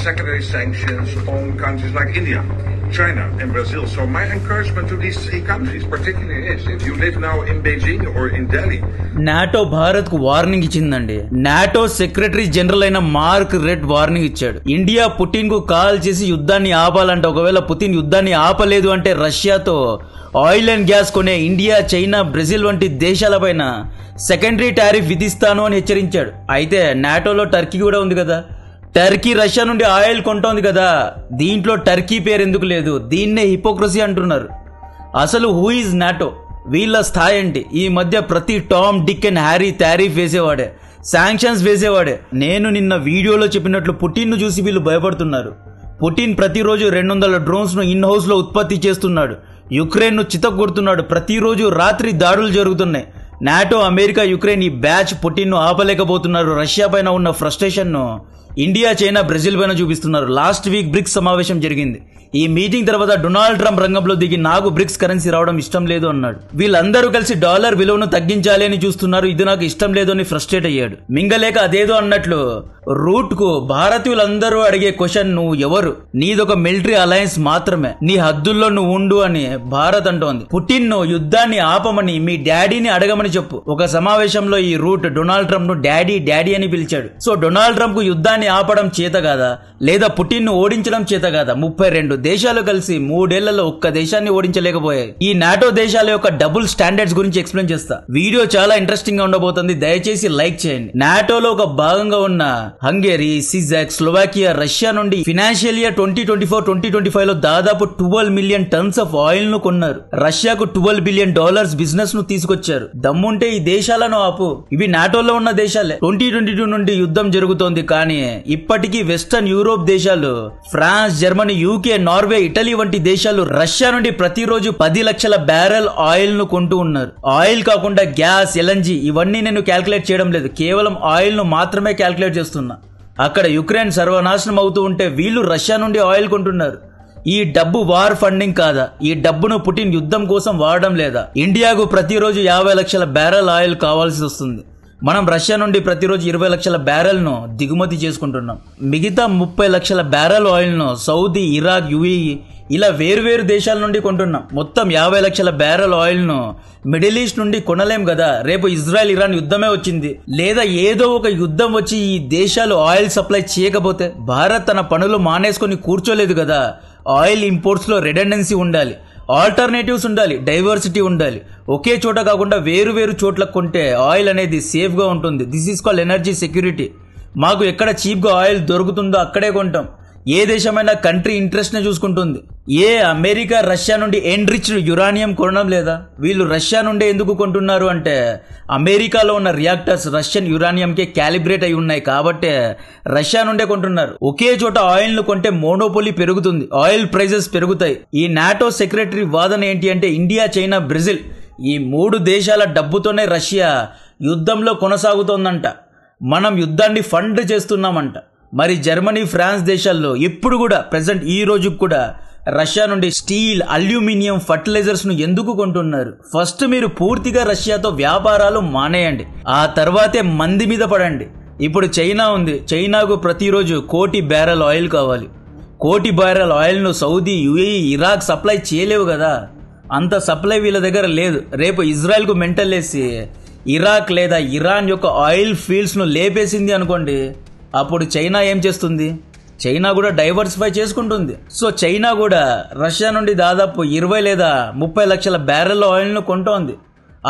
secondary sanctions on countries like India, China and Brazil. So my encouragement to these three countries particularly is, if you live now in Beijing or in Delhi. NATO Bharat కు warning ఇచ్చిందండి. NATO secretary general అయిన mark red warning ఇచ్చాడు. India Putin కు call చేసి యుద్ధాన్ని ఆపాలంటే, ఒకవేళ Putin యుద్ధాన్ని ఆపలేదు అంటే రష్యాతో ఆయిల్ అండ్ గ్యాస్ కొనే ఇండియా, చైనా, బ్రెజిల్ వంటి దేశాలపైన సెకండరీ టారిఫ్ విధిస్తాను అని హెచ్చరించాడు. అయితే నాటోలో టర్కీ కూడా ఉంది కదా. టర్కీ రష్యా నుండి ఆయిల్ కొంటోంది కదా. దీంట్లో టర్కీ పేరు ఎందుకు లేదు? దీన్నే హిపోక్రసీ అంటున్నారు. అసలు హూ ఈజ్ నాటో? వీళ్ళ స్థాయి ఏంటి? ఈ మధ్య ప్రతి Tom, Dick and Harry tariff వేసేవాడే, శాంక్షన్స్ వేసేవాడే. నేను నిన్న వీడియోలో చెప్పినట్లు పుటిన్ను చూసి వీళ్ళు భయపడుతున్నారు. పుటిన్ ప్రతిరోజు 200 డ్రోన్స్ను ఇన్ హౌస్లో ఉత్పత్తి చేస్తున్నాడు. యుక్రెయిన్ను చితక్కొడుతున్నాడు. ప్రతిరోజు రాత్రి దాడులు జరుగుతున్నాయి. నాటో, అమెరికా, యుక్రెయిన్ ఈ బ్యాచ్ పుటిన్ను ఆపలేకపోతున్నారు. రష్యా పైన ఉన్న ఫ్రస్ట్రేషన్ను ఇండియా, చైనా, బ్రెజిల్ పైన చూపిస్తున్నారు. లాస్ట్ వీక్ బ్రిక్స్ సమావేశం జరిగింది. ఈ మీటింగ్ తర్వాత డొనాల్డ్ ట్రంప్ రంగంలో దిగి నాకు బ్రిక్స్ కరెన్సీ రావడం ఇష్టం లేదు అన్నాడు. వీళ్ళందరూ కలిసి డాలర్ విలువను తగ్గించాలి అని చూస్తున్నారు. ఇది నాకు ఇష్టం లేదు అని ఫ్రస్ట్రేట్ అయ్యాడు. మింగలేక అదేదో అన్నట్లు రూట్ కు భారతీయులందరూ అడిగే క్వశ్చన్, నువ్వు ఎవరు? నీదొక మిలిటరీ అలయన్స్ మాత్రమే, నీ హద్దుల్లో నువ్వు ఉండు అని భారత్ అంటోంది. పుటిన్ ను యుద్ధాన్ని ఆపమని మీ డాడీని అడగమని చెప్పు. ఒక సమావేశంలో ఈ రూట్ డొనాల్డ్ ట్రంప్ ను డాడీ డాడీ అని పిలిచాడు. సో డొనాల్డ్ ట్రంప్ కు యుద్ధాన్ని ఆపడం చేత కాదా, లేదా పుటిన్ ను ఓడించడం చేత కాదా? 32 దేశాలు కలిసి 3 ఏళ్లలో ఒక్క దేశాన్ని ఓడించలేకపోయాయి. ఈ నాటో దేశాల యొక్క డబుల్ స్టాండర్డ్స్ గురించి ఎక్స్ప్లెయిన్ చేస్తా. వీడియో చాలా ఇంట్రెస్టింగ్ గా ఉండబోతుంది. దయచేసి లైక్ చేయండి. నాటోలో ఒక భాగంగా ఉన్న హంగేరీ, సిజాక్, స్లోవాకియా రష్యా నుండి ఫినాన్షియల్ ఇయర్ 2024-2025 లో దాదాపు 12 మిలియన్ టన్స్ ఆఫ్ ఆయిల్ ను కొన్నారు. రష్యాకు $12 బిలియన్ బిజినెస్ ను తీసుకొచ్చారు. దమ్ముంటే ఈ దేశాలను ఆపు. ఇవి నాటోలో ఉన్న దేశాలే. 2022 నుండి యుద్ధం జరుగుతోంది. కానీ ఇప్పటికీ వెస్టర్న్ యూరోప్ దేశాలు, France, Germany, UK, Norway, Italy వంటి దేశాలు రష్యా నుండి ప్రతిరోజు 10 లక్షల బ్యారెల్ ఆయిల్ ను కొంటూ ఉన్నారు. ఆయిల్ కాకుండా గ్యాస్, ఎల్ఎన్జీ ఇవన్నీ నేను క్యాల్కులేట్ చేయడం లేదు. కేవలం ఆయిల్ ను మాత్రమే క్యాల్కులేట్ చేస్తున్నా. అక్కడ యుక్రెయిన్ సర్వనాశనం అవుతూ ఉంటే వీళ్ళు రష్యా నుండి ఆయిల్ కొంటున్నారు. ఈ డబ్బు వార్ ఫండింగ్ కాదా? ఈ డబ్బును పుటిన్ యుద్ధం కోసం వాడడం లేదా? ఇండియాకు ప్రతిరోజు 50 లక్షల బ్యారెల్ ఆయిల్ కావాల్సి వస్తుంది. మనం రష్యా నుండి ప్రతిరోజు 20 లక్షల బ్యారెల్ ను దిగుమతి చేసుకుంటున్నాం. మిగతా 30 లక్షల బ్యారెల్ ఆయిల్ ను సౌదీ, ఇరాక్, యుఏఈ ఇలా వేరువేరు దేశాల నుండి కొంటున్నాం. మొత్తం 50 లక్షల బ్యారెల్ ఆయిల్ ను మిడిల్ ఈస్ట్ నుండి కొనలేం కదా. రేపు ఇజ్రాయెల్, ఇరాన్ యుద్ధమే వచ్చింది, లేదా ఏదో ఒక యుద్ధం వచ్చి ఈ దేశాలు ఆయిల్ సప్లై చేయకపోతే భారత్ తన పనులు మానేసుకొని కూర్చోలేదు కదా. ఆయిల్ ఇంపోర్ట్స్ లో రిడెండెన్సీ ఉండాలి, ఆల్టర్నేటివ్స్ ఉండాలి, డైవర్సిటీ ఉండాలి. ఒకే చోట కాకుండా వేరు వేరు చోట్లకు కొంటే ఆయిల్ అనేది సేఫ్ గా ఉంటుంది. This is called energy security. మాకు ఎక్కడ చీప్ గా ఆయిల్ దొరుకుతుందో అక్కడే కొంటాం. ఏ దేశమైనా కంట్రీ ఇంట్రెస్ట్ నే చూసుకుంటుంది. ఏ అమెరికా రష్యా నుండి ఎన్రిచ్డ్ యురానియం కొనడం లేదా? వీళ్ళు రష్యా నుండి ఎందుకు కొంటున్నారు అంటే, అమెరికాలో ఉన్న రియాక్టర్స్ రష్యన్ యురానియంకే క్యాలిబ్రేట్ అయి ఉన్నాయి కాబట్టి రష్యా నుండే కొంటున్నారు. ఒకే చోట ఆయిల్ ను కొంటే మోనోపోలీ పెరుగుతుంది, ఆయిల్ ప్రైజెస్ పెరుగుతాయి. ఈ నాటో సెక్రటరీ వాదన ఏంటి అంటే, ఇండియా, చైనా, బ్రెజిల్ ఈ 3 దేశాల డబ్బుతోనే రష్యా యుద్ధంలో కొనసాగుతోందంట. మనం యుద్ధాన్ని ఫండ్ చేస్తున్నామంట. మరి జర్మనీ, ఫ్రాన్స్ దేశాల్లో ఇప్పుడు కూడా ప్రెసెంట్ ఈ రోజుకు కూడా రష్యా నుండి స్టీల్, అల్యూమినియం, ఫర్టిలైజర్స్ ను ఎందుకు కొంటున్నారు? ఫస్ట్ మీరు పూర్తిగా రష్యాతో వ్యాపారాలు మానేయండి, ఆ తర్వాతే మంది మీద పడండి. ఇప్పుడు చైనా ఉంది. చైనాకు ప్రతిరోజు 1 కోటి బ్యారెల్ ఆయిల్ కావాలి. 1 కోటి బ్యారెల్ ఆయిల్ ను సౌదీ, యుఏఈ, ఇరాక్ సప్లై చేయలేవు కదా. అంత సప్లై వీళ్ళ దగ్గర లేదు. రేపు ఇజ్రాయెల్ కు మెంటల్ వేసి ఇరాక్ లేదా ఇరాన్ యొక్క ఆయిల్ ఫీల్డ్స్ ను లేపేసింది అనుకోండి, అప్పుడు చైనా ఏం చేస్తుంది? చైనా కూడా డైవర్సిఫై చేసుకుంటుంది. సో చైనా కూడా రష్యా నుండి దాదాపు 20 లేదా 30 లక్షల బ్యారెల్ ఆయిల్ ను కొంటోంది.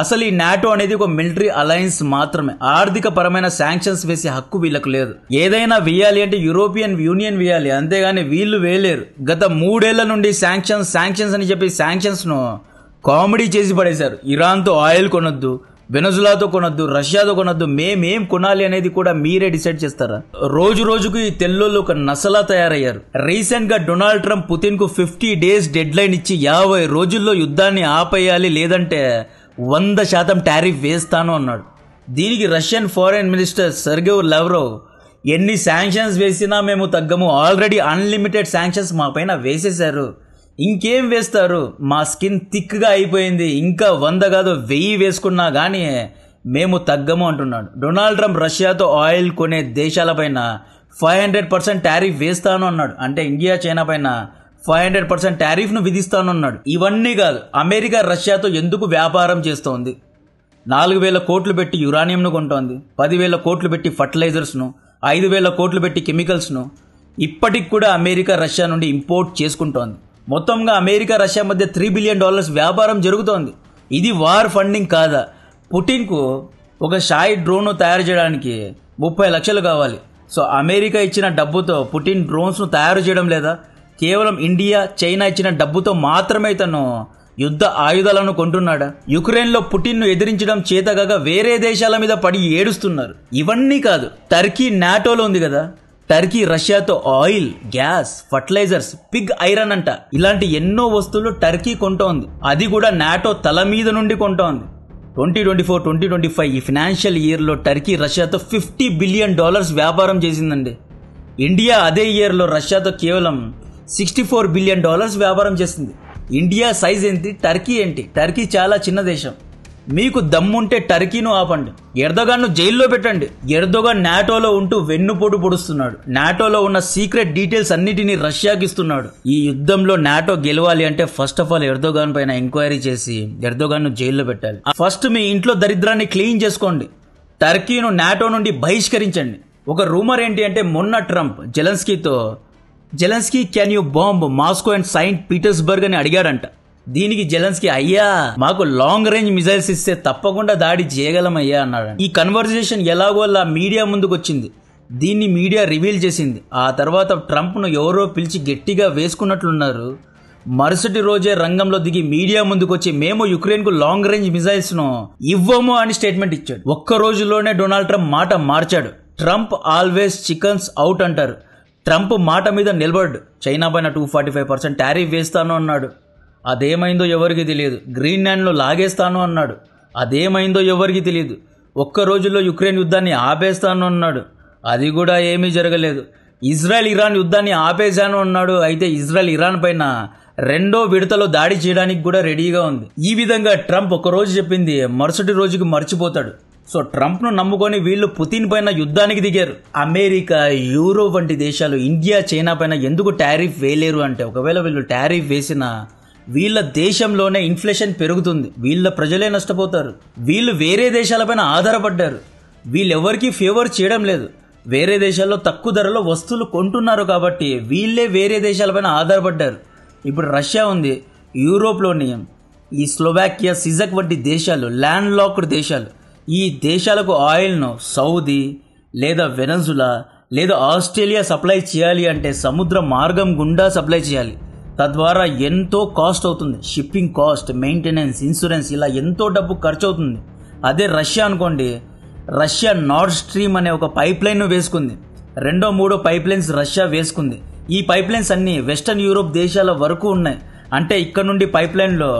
అసలు ఈ నాటో అనేది ఒక మిలిటరీ అలయన్స్ మాత్రమే. ఆర్థిక పరమైన శాంక్షన్స్ వేసే హక్కు వీళ్ళకు లేదు. ఏదైనా వేయాలి అంటే యూరోపియన్ యూనియన్ వేయాలి, అంతేగాని వీళ్ళు వేయలేరు. గత 3 ఏళ్ల నుండి శాంక్షన్స్ అని చెప్పి శాంక్షన్స్ ను కామెడీ చేసి పడేశారు. ఇరాన్తో ఆయిల్ కొనొద్దు, వెనజులాతో కొనొద్దు, రష్యాతో కొనొద్దు, మేమేం కొనాలి అనేది కూడా మీరే డిసైడ్ చేస్తారా? రోజు రోజుకు ఈ తెల్లోళ్ళు ఒక నసలా తయారయ్యారు. రీసెంట్ గా డొనాల్డ్ ట్రంప్ పుతిన్ కు 50 డేస్ డెడ్ లైన్ ఇచ్చి 50 రోజుల్లో యుద్ధాన్ని ఆపేయాలి, లేదంటే 100% టారిఫ్ వేస్తాను అన్నాడు. దీనికి రష్యన్ ఫారెన్ మినిస్టర్ సెర్గే లావ్రోవ్, ఎన్ని శాంక్షన్స్ వేసినా మేము తగ్గము, ఆల్రెడీ అన్లిమిటెడ్ శాంక్షన్స్ మా పైన వేసేశారు, ఇంకేం వేస్తారు, మా స్కిన్ థిక్ గా అయిపోయింది, ఇంకా 100 కాదు 1000 వేసుకున్నా గానీ మేము తగ్గము అంటున్నాడు. డొనాల్డ్ ట్రంప్ రష్యాతో ఆయిల్ కొనే దేశాలపైన 500% టారిఫ్ వేస్తాను అన్నాడు. అంటే ఇండియా చైనా పైన 500% టారిఫ్ను విధిస్తాను అన్నాడు. ఇవన్నీ కాదు, అమెరికా రష్యాతో ఎందుకు వ్యాపారం చేస్తోంది? 4,000 కోట్లు పెట్టి యురానియంను కొంటోంది, 10,000 కోట్లు పెట్టి ఫర్టిలైజర్స్ను, 5,000 కోట్లు పెట్టి కెమికల్స్ను ఇప్పటికి కూడా అమెరికా రష్యా నుండి ఇంపోర్ట్ చేసుకుంటోంది. మొత్తంగా అమెరికా రష్యా మధ్య $3 బిలియన్ వ్యాపారం జరుగుతోంది. ఇది వార్ ఫండింగ్ కాదా? పుటిన్కు ఒక షాయి డ్రోన్ తయారు చేయడానికి 30 లక్షలు కావాలి. సో అమెరికా ఇచ్చిన డబ్బుతో పుటిన్ డ్రోన్స్ను తయారు చేయడం లేదా? కేవలం ఇండియా చైనా ఇచ్చిన డబ్బుతో మాత్రమే తను యుద్ధ ఆయుధాలను కొంటున్నాడా? యుక్రెయిన్లో పుటిన్ను ఎదిరించడం చేతగాక వేరే దేశాల మీద పడి ఏడుస్తున్నారు. ఇవన్నీ కాదు, టర్కీ నాటోలో ఉంది కదా, టర్కీ రష్యాతో oil, gas, fertilisers, pig iron అంట ఇలాంటి ఎన్నో వస్తువులు టర్కీ కొంటోంది. అది కూడా నాటో తల మీద నుండి కొంటోంది. 2024-2025 ఈ ఫినాన్షియల్ ఇయర్లో టర్కీ రష్యాతో $50 బిలియన్ వ్యాపారం చేసిందండి. ఇండియా అదే ఇయర్లో రష్యాతో కేవలం $64 బిలియన్ వ్యాపారం చేసింది. ఇండియా సైజ్ ఏంటి, టర్కీ ఏంటి? టర్కీ చాలా చిన్న దేశం. మీకు దమ్ముంటే టర్కీను ఆపండి, ఎర్దోగాన్ను జైల్లో పెట్టండి. ఎర్దోగాన్ నాటోలో ఉంటూ వెన్నుపోటు పొడుస్తున్నాడు. నాటోలో ఉన్న సీక్రెట్ డీటెయిల్స్ అన్నిటినీ రష్యాకి ఇస్తున్నాడు. ఈ యుద్ధంలో నాటో గెలవాలి అంటే ఫస్ట్ ఆఫ్ ఆల్ ఎర్దోగాన్ పైన ఎంక్వైరీ చేసి ఎర్దోగాన్ను జైల్లో పెట్టాలి. ఫస్ట్ మీ ఇంట్లో దరిద్రాన్ని క్లీన్ చేసుకోండి. టర్కీను నాటో నుండి బహిష్కరించండి. ఒక రూమర్ ఏంటి అంటే మొన్న Trump Zelensky can you bomb Moscow and Saint Petersburg అని అడిగాడంట. దీనికి జెలెన్స్కీ అయ్యా మాకు లాంగ్ రేంజ్ మిజైల్స్ ఇస్తే తప్పకుండా దాడి చేయగలమయ్యా అన్నాడు. ఈ కన్వర్జేషన్ ఎలాగోలా మీడియా ముందుకు వచ్చింది. దీన్ని మీడియా రివీల్ చేసింది. ఆ తర్వాత ట్రంప్ను ఎవరో పిలిచి గట్టిగా వేసుకున్నట్లున్నారు. మరుసటి రోజే రంగంలో దిగి మీడియా ముందుకు వచ్చి మేము యుక్రెయిన్కు లాంగ్ రేంజ్ మిజైల్స్ ను ఇవ్వము అని స్టేట్మెంట్ ఇచ్చాడు. ఒక్క రోజులోనే డొనాల్డ్ ట్రంప్ మాట మార్చాడు. ట్రంప్ ఆల్వేస్ చికన్స్ అవుట్ అంటారు. ట్రంప్ మాట మీద నిలబడ్డు. చైనా పైన 245% టారిఫ్ వేస్తాను అన్నాడు. అదేమైందో ఎవరికి తెలియదు. గ్రీన్లాండ్లో లాగేస్తాను అన్నాడు. అదేమైందో ఎవరికి తెలియదు. ఒక్క రోజుల్లో యుక్రెయిన్ యుద్ధాన్ని ఆపేస్తాను అన్నాడు. అది కూడా ఏమీ జరగలేదు. ఇజ్రాయెల్ ఇరాన్ యుద్ధాన్ని ఆపేశాను అన్నాడు. అయితే ఇజ్రాయెల్ ఇరాన్ పైన రెండో విడతలో దాడి చేయడానికి కూడా రెడీగా ఉంది. ఈ విధంగా ట్రంప్ ఒక రోజు చెప్పింది మరుసటి రోజుకి మర్చిపోతాడు. సో ట్రంప్ను నమ్ముకొని వీళ్ళు పుతిన్ పైన యుద్ధానికి దిగారు. అమెరికా, యూరోప్ వంటి దేశాలు ఇండియా చైనా పైన ఎందుకు టారిఫ్ వేయలేరు అంటే ఒకవేళ వీళ్ళు టారిఫ్ వేసినా వీళ్ళ దేశంలోనే ఇన్ఫ్లేషన్ పెరుగుతుంది, వీళ్ళ ప్రజలే నష్టపోతారు. వీళ్ళు వేరే దేశాలపైన ఆధారపడ్డారు. వీళ్ళెవరికీ ఫేవర్ చేయడం లేదు. వేరే దేశాల్లో తక్కువ ధరలో వస్తువులు కొంటున్నారు కాబట్టి వీళ్ళే వేరే దేశాలపైన ఆధారపడ్డారు. ఇప్పుడు రష్యా ఉంది, యూరోప్లోని ఈ స్లోవాకియా, సిజక్ వంటి దేశాలు ల్యాండ్ లాక్డ్ దేశాలు. ఈ దేశాలకు ఆయిల్ను సౌదీ లేదా వెనజులా లేదా ఆస్ట్రేలియా సప్లై చేయాలి అంటే సముద్ర మార్గం గుండా సప్లై చేయాలి. తద్వారా ఎంతో కాస్ట్ అవుతుంది. షిప్పింగ్ కాస్ట్, మెయింటెనెన్స్, ఇన్సూరెన్స్ ఇలా ఎంతో డబ్బు ఖర్చు అవుతుంది. అదే రష్యా అనుకోండి, రష్యా నార్డ్ స్ట్రీమ్ అనే ఒక పైప్ లైన్ వేసుకుంది. 2-3 పైప్ లైన్స్ రష్యా వేసుకుంది. ఈ పైప్ లైన్స్ అన్ని వెస్టర్న్ యూరోప్ దేశాల వరకు ఉన్నాయి. అంటే ఇక్కడ నుండి పైప్ లైన్లో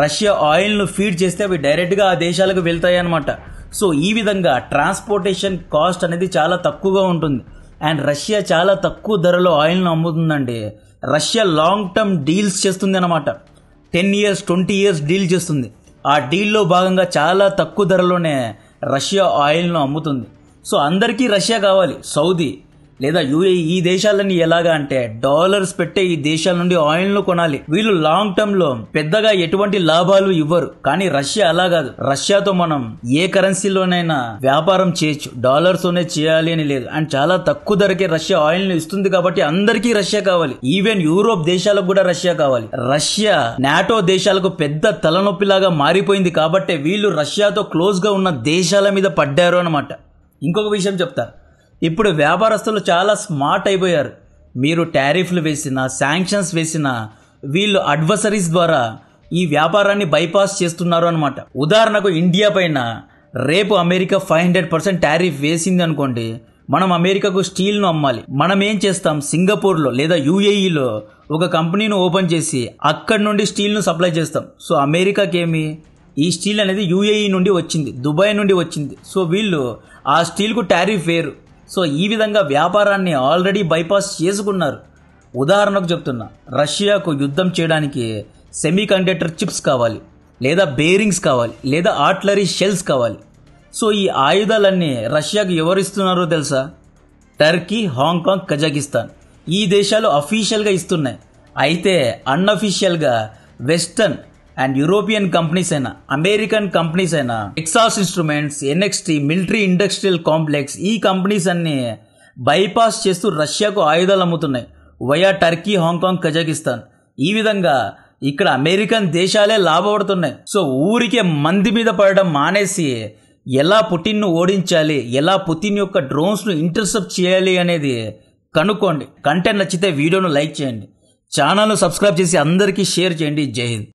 రష్యా ఆయిల్ను ఫీడ్ చేస్తే అవి డైరెక్ట్గా ఆ దేశాలకు వెళ్తాయి అన్నమాట. సో ఈ విధంగా ట్రాన్స్పోర్టేషన్ కాస్ట్ అనేది చాలా తక్కువగా ఉంటుంది. అండ్ రష్యా చాలా తక్కువ ధరలో ఆయిల్ను అమ్ముతుందండి. రష్యా లాంగ్ టర్మ్ డీల్స్ చేస్తుంది అన్నమాట. 10 years 20 years డీల్ చేస్తుంది. ఆ డీల్లో భాగంగా చాలా తక్కువ ధరలోనే రష్యా ఆయిల్ను అమ్ముతుంది. సో అందరికీ రష్యా కావాలి. సౌదీ లేదా యుఏఈ ఈ దేశాలని ఎలాగా అంటే డాలర్స్ పెట్టే ఈ దేశాల నుండి ఆయిల్ను కొనాలి. వీళ్ళు లాంగ్ టర్మ్ లో పెద్దగా ఎటువంటి లాభాలు ఇవ్వరు. కానీ రష్యా అలా కాదు. రష్యాతో మనం ఏ కరెన్సీలోనైనా వ్యాపారం చేయొచ్చు, డాలర్స్ తోనే చేయాలి అని లేదు. అండ్ చాలా తక్కువ ధరకే రష్యా ఆయిల్ ను ఇస్తుంది కాబట్టి అందరికీ రష్యా కావాలి. ఈవెన్ యూరోప్ దేశాలకు కూడా రష్యా కావాలి. రష్యా నాటో దేశాలకు పెద్ద తలనొప్పిలాగా మారిపోయింది కాబట్టి వీళ్ళు రష్యాతో క్లోజ్ గా ఉన్న దేశాల మీద పడ్డారు అన్నమాట. ఇంకొక విషయం చెప్తా, ఇప్పుడు వ్యాపారస్తులు చాలా స్మార్ట్ అయిపోయారు. మీరు టారిఫ్లు వేసినా, శాంక్షన్స్ వేసినా వీళ్ళు అడ్వర్సరీస్ ద్వారా ఈ వ్యాపారాన్ని బైపాస్ చేస్తున్నారు అనమాట. ఉదాహరణకు ఇండియా పైన రేపు అమెరికా 500% టారిఫ్ వేసింది అనుకోండి, మనం అమెరికాకు స్టీల్ను అమ్మాలి. మనం ఏం చేస్తాం, సింగపూర్లో లేదా యూఏఈలో ఒక కంపెనీని ఓపెన్ చేసి అక్కడి నుండి స్టీల్ను సప్లై చేస్తాం. సో అమెరికాకి ఏమి, ఈ స్టీల్ అనేది యూఏఈ నుండి వచ్చింది, దుబాయ్ నుండి వచ్చింది. సో వీళ్ళు ఆ స్టీల్కు టారిఫ్ వేరు. సో ఈ విధంగా వ్యాపారాన్ని ఆల్రెడీ బైపాస్ చేసుకున్నారు. ఉదాహరణకు చెప్తున్నా, రష్యాకు యుద్ధం చేయడానికి సెమీ కండక్టర్ చిప్స్ కావాలి, లేదా బేరింగ్స్ కావాలి, లేదా ఆర్టిలరీ షెల్స్ కావాలి. సో ఈ ఆయుధాలన్నీ రష్యాకు ఎవరు ఇస్తున్నారో తెలుసా? టర్కీ, హాంకాంగ్, కజాకిస్తాన్ ఈ దేశాలు అఫీషియల్గా ఇస్తున్నాయి. అయితే అన్అఫీషియల్గా వెస్టర్న్ అండ్ యూరోపియన్ కంపెనీస్ అయినా, అమెరికన్ కంపెనీస్ అయినా, Texas instruments, NXT, military industrial complex ఈ కంపెనీస్ అన్ని బైపాస్ చేస్తూ రష్యాకు ఆయుధాలు అమ్ముతున్నాయి వయా టర్కీ, హాంకాంగ్, కజాకిస్తాన్. ఈ విధంగా ఇక్కడ అమెరికన్ దేశాలే లాభపడుతున్నాయి. సో ఊరికే మంది మీద పడడం మానేసి ఎలా పుటిన్ను ఓడించాలి, ఎలా పుతిన్ యొక్క డ్రోన్స్ను ఇంటర్సెప్ట్ చేయాలి అనేది కనుక్కోండి. కంటెంట్ నచ్చితే వీడియోను లైక్ చేయండి, ఛానల్ను సబ్స్క్రైబ్ చేసి అందరికీ షేర్ చేయండి. జై హింద్.